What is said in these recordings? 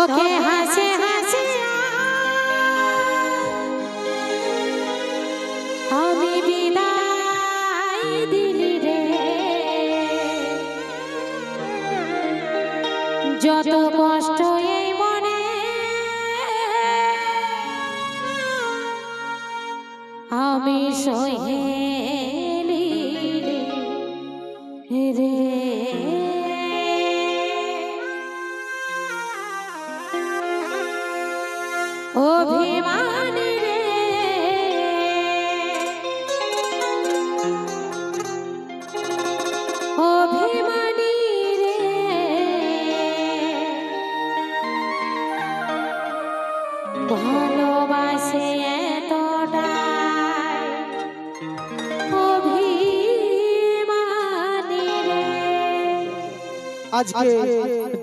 তোকে হাসে হাসে আমি বিদায় দিলি রে, যত কষ্ট এই মনে আমি সহে রে। অভিমানী রে অভিমানী রে ভালোবাসে এতটাই অভিমানী রে। আজকে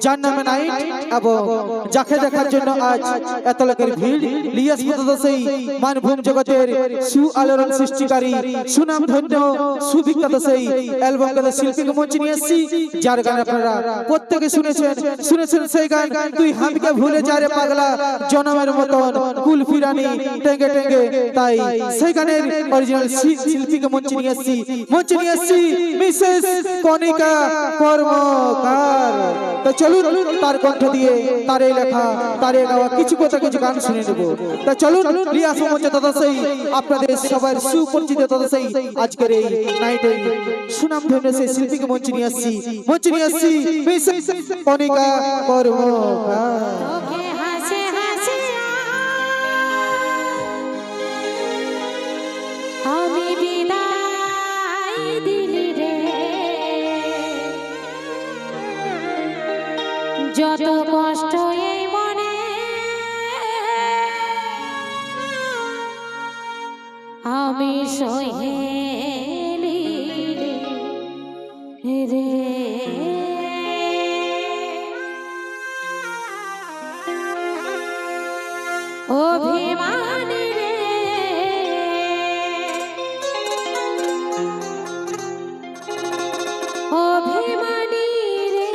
জান্নামে নাইট এবং যাকে দেখার জন্য আজ এত লোকের ভিড় লিয়াস সেই মানভূম জগতের সুআলোড়ন সৃষ্টিকারী সুনামধন্য সুবিখ্যাত সেই অ্যালবামগত শিল্পীকে মঞ্চে নিয়ে এসেছি, যার গান আপনারা প্রত্যেকে শুনেছেন সেই গান তুই হামকে ভুলে যা রে পাগলা জনমের মতন কুল ফিরানি টেঙ্গে টেঙ্গে। তাই সেই গানের অরিজিনাল শিল্পীকে মঞ্চে নিয়ে এসেছি মিসেস কণিকা কর্মকার। তো চলুন তার কণ্ঠ দিয়ে তারে লেখা তারে গাওয়া কিছু কথা কিছু গান শুনে নেব। তা চলুন লিয়াস মঞ্চে তথা সেই আপনাদের সবার সুপরিচিত তথা সেই আজকের এই নাইটে সুনামধন্য সেই শিল্পীকে মঞ্চে নিয়ে আসছি মিসেস কণিকা কর্মকার। তোকে হাসে হাসে আমি বিদায় দিলি রে, যত কষ্ট এই মনে আমি সহে রে। অভিমানী রে অভিমানী রে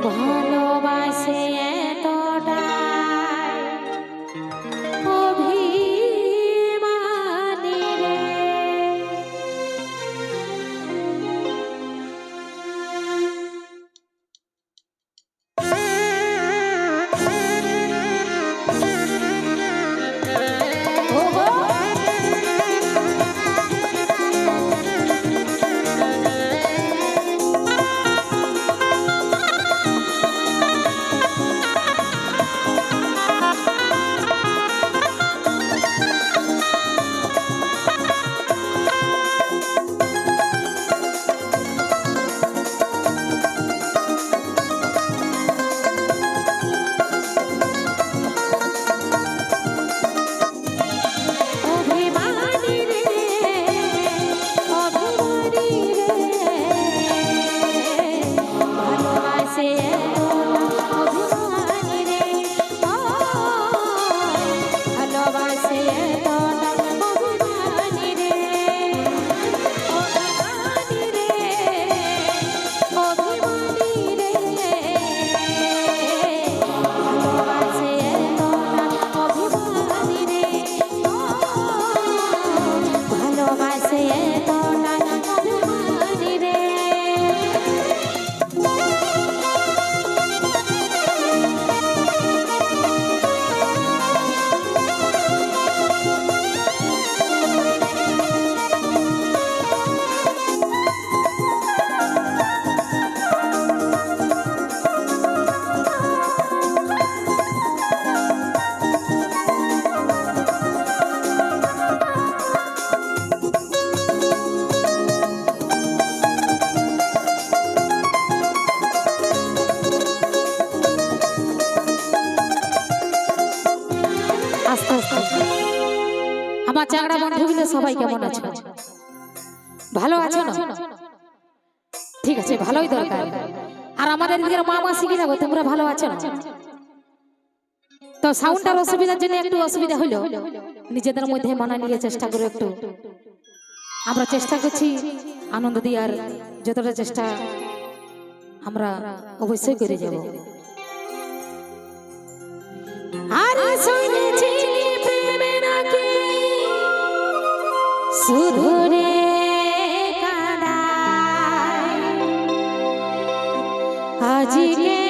ভালোবাসে এতটাই অভিমানী রে। আমার চাংড়া বন্ধুগুলো সবাই কেমন আছো? ভালো আছো না? ঠিক আছে, ভালোই দরকার। আর আমাদের দিকের মা মাসিরা গো, তোমরা ভালো আছো না? তো সাউন্ডটার অসুবিধার জন্য একটু অসুবিধা হলো, নিজেদের মধ্যে মানা নিয়ে চেষ্টা করে একটু আমরা চেষ্টা করছি আনন্দ দেওয়ার, যতটা চেষ্টা আমরা অবশ্যই করে যাব। আরে শুনেছি প্রেমে নাকি শুধু রে কাঁদায়, আজকে